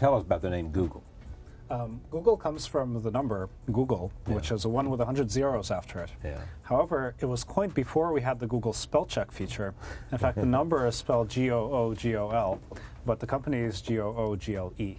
tell us about the name Google. Google comes from the number Google, which is a 1 with 100 zeros after it. Yeah. However, it was coined before we had the Google spell check feature. In fact, the number is spelled G-O-O-G-O-L, but the company is G-O-O-G-L-E.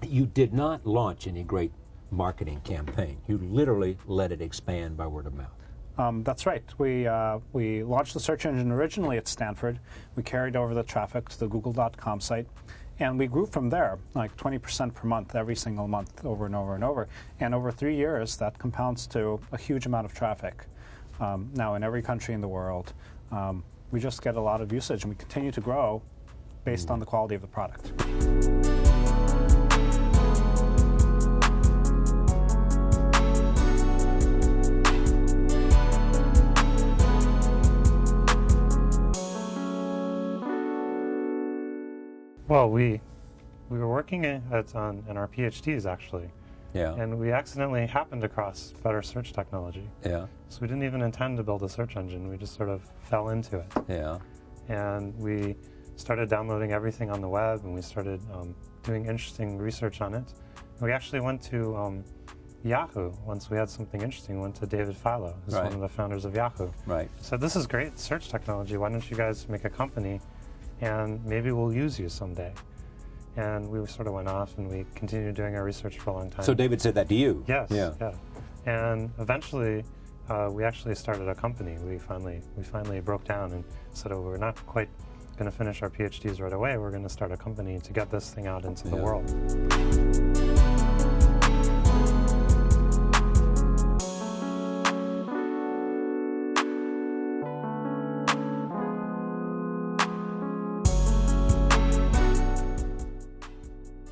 You did not launch any great marketing campaign. You literally let it expand by word of mouth. That's right. We launched the search engine originally at Stanford. We carried over the traffic to the Google.com site. And we grew from there, like 20% per month, every single month, over and over and over. And over 3 years, that compounds to a huge amount of traffic. Now, in every country in the world, we just get a lot of usage, and we continue to grow based on the quality of the product. Well, we were working in our PhDs, actually. Yeah. And we accidentally happened across better search technology. Yeah. So we didn't even intend to build a search engine. We just sort of fell into it. Yeah. And we started downloading everything on the web, and we started doing interesting research on it. And we actually went to Yahoo once we had something interesting. We went to David Filo, who's Right. one of the founders of Yahoo. Right. So this is great search technology. Why don't you guys make a company, and maybe we'll use you someday. And we sort of went off, and we continued doing our research for a long time. So David said that to you? Yes. Yeah. Yeah. And eventually, we actually started a company. We finally broke down and said, "Oh, we're not quite going to finish our PhDs right away. We're going to start a company to get this thing out into the world."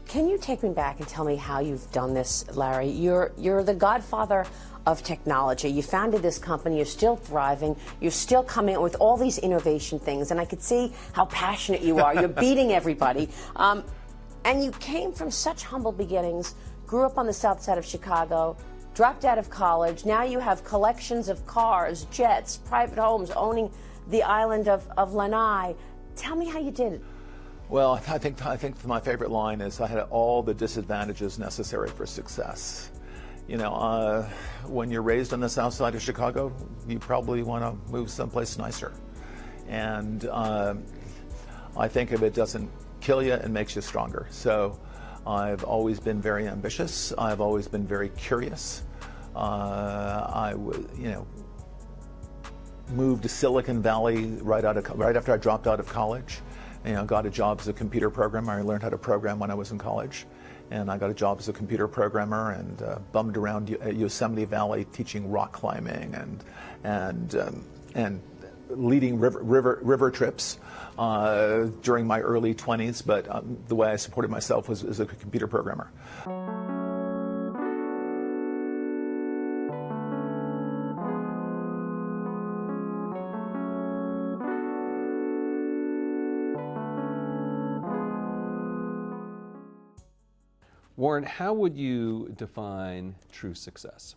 Can you take me back and tell me how you've done this, Larry? You're the godfather of technology. You founded this company, you're still thriving, you're still coming up with all these innovation things, and I could see how passionate you are. You're beating everybody. And you came from such humble beginnings, grew up on the south side of Chicago, dropped out of college. Now you have collections of cars, jets, private homes, owning the island of Lanai. Tell me how you did it. Well, I think my favorite line is, I had all the disadvantages necessary for success. You know, when you're raised on the south side of Chicago, you probably want to move someplace nicer. And I think if it doesn't kill you, it makes you stronger. So I've always been very ambitious. I've always been very curious. Moved to Silicon Valley right after I dropped out of college. You know, got a job as a computer programmer. I learned how to program when I was in college, and I got a job as a computer programmer and bummed around Yosemite Valley teaching rock climbing and leading river trips during my early 20s. But the way I supported myself was as a computer programmer. Warren, how would you define true success?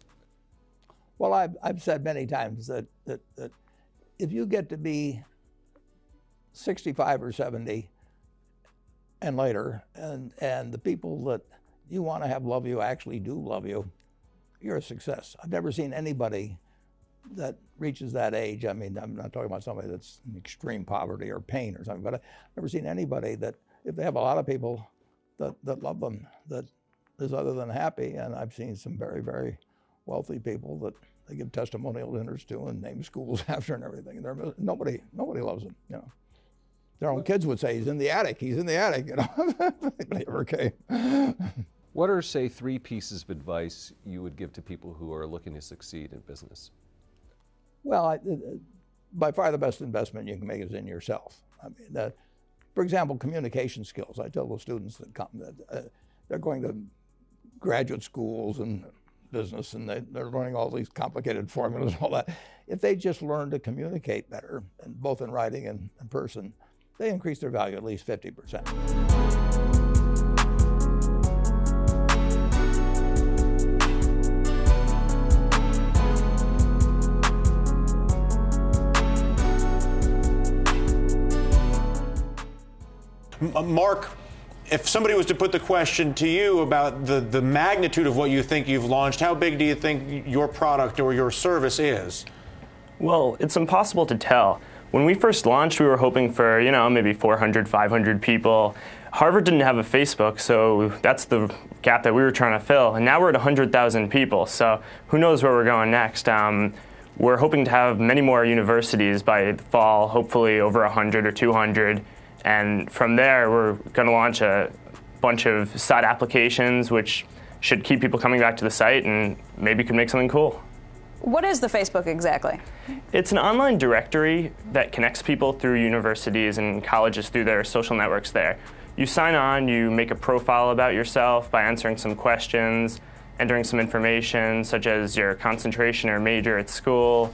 Well, I've said many times that if you get to be 65 or 70 and later, and the people that you want to have love you actually do love you, you're a success. I've never seen anybody that reaches that age. I mean, I'm not talking about somebody that's in extreme poverty or pain or something, but I've never seen anybody that, if they have a lot of people that love them, that is other than happy. And I've seen some very, very wealthy people that they give testimonial dinners to and name schools after and everything. Nobody loves them, you know. Their own kids would say, he's in the attic, you know. They never came. What are, say, 3 pieces of advice you would give to people who are looking to succeed in business? Well, by far the best investment you can make is in yourself. I mean, for example, communication skills. I tell the students that come that they're going to graduate schools and business, and they're learning all these complicated formulas and all that. If they just learn to communicate better, and both in writing and in person, they increase their value at least 50%. Mark, if somebody was to put the question to you about the magnitude of what you think you've launched, how big do you think your product or your service is? Well, it's impossible to tell. When we first launched, we were hoping for, maybe 400, 500 people. Harvard didn't have a Facebook, so that's the gap that we were trying to fill. And now we're at 100,000 people, so who knows where we're going next. We're hoping to have many more universities by the fall, hopefully over 100 or 200. And from there, we're going to launch a bunch of side applications, which should keep people coming back to the site and maybe could make something cool. What is the Facebook exactly? It's an online directory that connects people through universities and colleges through their social networks there. You sign on, you make a profile about yourself by answering some questions, entering some information such as your concentration or major at school,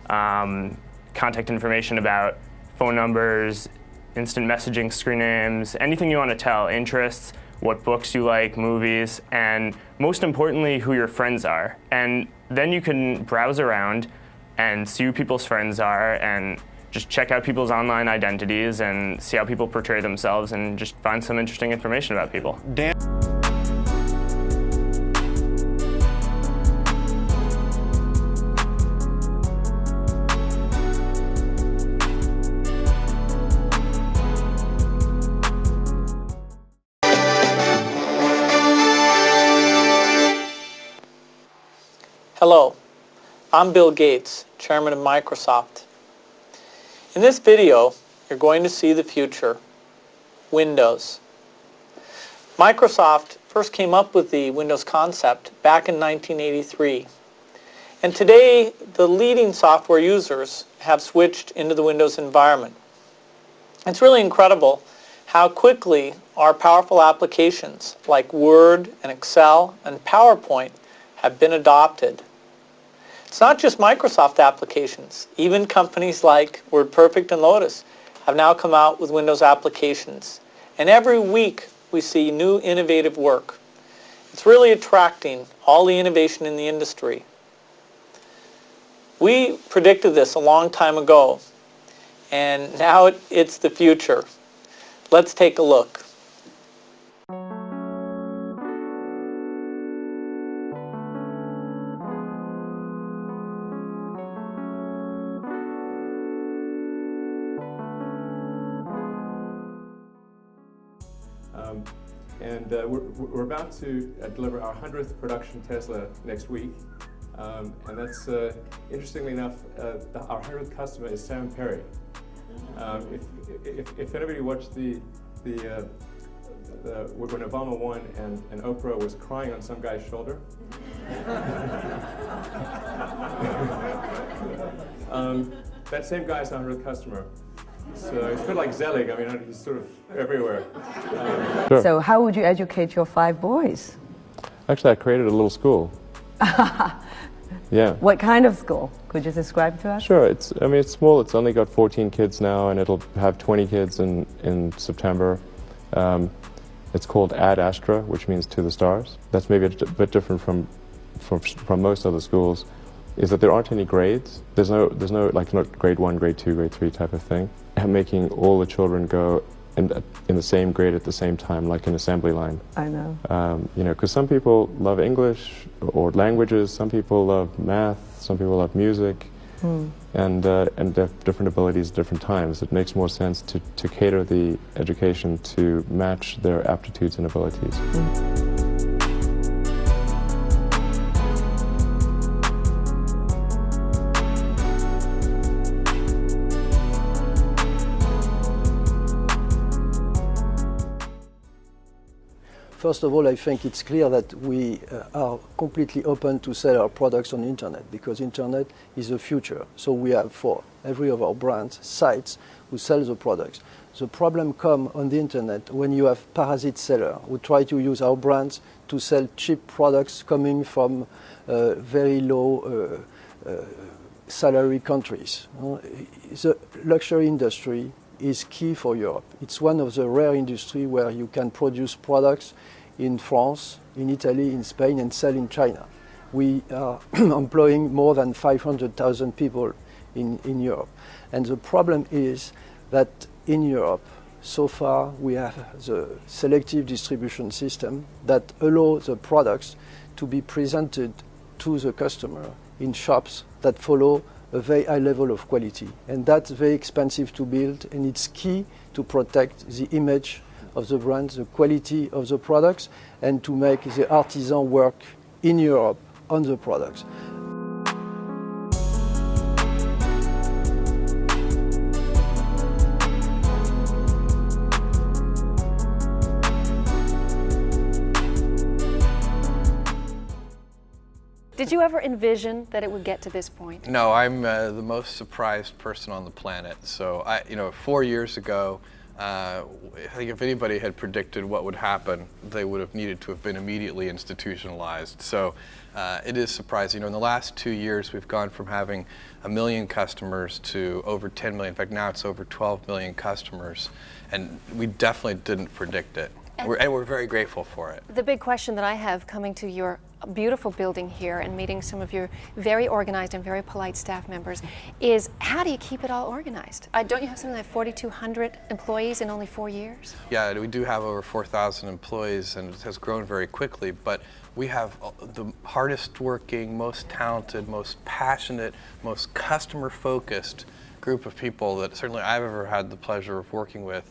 contact information about phone numbers, instant messaging screen names, anything you want to tell, interests, what books you like, movies, and most importantly, who your friends are. And then you can browse around and see who people's friends are and just check out people's online identities and see how people portray themselves and just find some interesting information about people. Dan? Hello, I'm Bill Gates, Chairman of Microsoft. In this video, you're going to see the future, Windows. Microsoft first came up with the Windows concept back in 1983. And today, the leading software users have switched into the Windows environment. It's really incredible how quickly our powerful applications like Word and Excel and PowerPoint have been adopted. It's not just Microsoft applications. Even companies like WordPerfect and Lotus have now come out with Windows applications. And every week we see new innovative work. It's really attracting all the innovation in the industry. We predicted this a long time ago, and now it's the future. Let's take a look. We're about to deliver our 100th production Tesla next week, and that's interestingly enough, our 100th customer is Sam Perry. If anybody watched when Obama won and Oprah was crying on some guy's shoulder, that same guy is our 100th customer. So it's a bit like Zelig. I mean, he's sort of everywhere. Sure. So how would you educate your 5 boys? Actually, I created a little school. Yeah. What kind of school? Could you describe to us? Sure. It's small. It's only got 14 kids now, and it'll have 20 kids in September. It's called Ad Astra, which means to the stars. That's maybe a bit different from most other schools. Is that there aren't any grades. There's no like not grade 1, grade 2, grade 3 type of thing. Making all the children go in the same grade at the same time, like an assembly line. I know. Because some people love English or languages, some people love math, some people love music, and they have different abilities at different times. It makes more sense to cater the education to match their aptitudes and abilities. First of all, I think it's clear that we are completely open to sell our products on the internet, because internet is the future. So we have for every of our brands sites who sell the products. The problem comes on the internet when you have parasite sellers who try to use our brands to sell cheap products coming from very low salary countries. The luxury industry is key for Europe. It's one of the rare industries where you can produce products in France, in Italy, in Spain, and sell in China. We are employing more than 500,000 people in Europe. And the problem is that in Europe, So far, we have the selective distribution system that allows the products to be presented to the customer in shops that follow a very high level of quality. And that's very expensive to build, and it's key to protect the image of the brand, the quality of the products, and to make the artisan work in Europe on the products. Did you ever envision that it would get to this point? No, I'm the most surprised person on the planet. So, 4 years ago, I think if anybody had predicted what would happen, they would have needed to have been immediately institutionalized. So it is surprising. In the last 2 years, we've gone from having 1 million customers to over 10 million. In fact, now it's over 12 million customers. And we definitely didn't predict it. And we're very grateful for it. The big question that I have coming to your beautiful building here and meeting some of your very organized and very polite staff members is, how do you keep it all organized? Don't you have something like 4,200 employees in only 4 years? Yeah, we do have over 4,000 employees, and it has grown very quickly, but we have the hardest working, most talented, most passionate, most customer focused group of people that certainly I've ever had the pleasure of working with.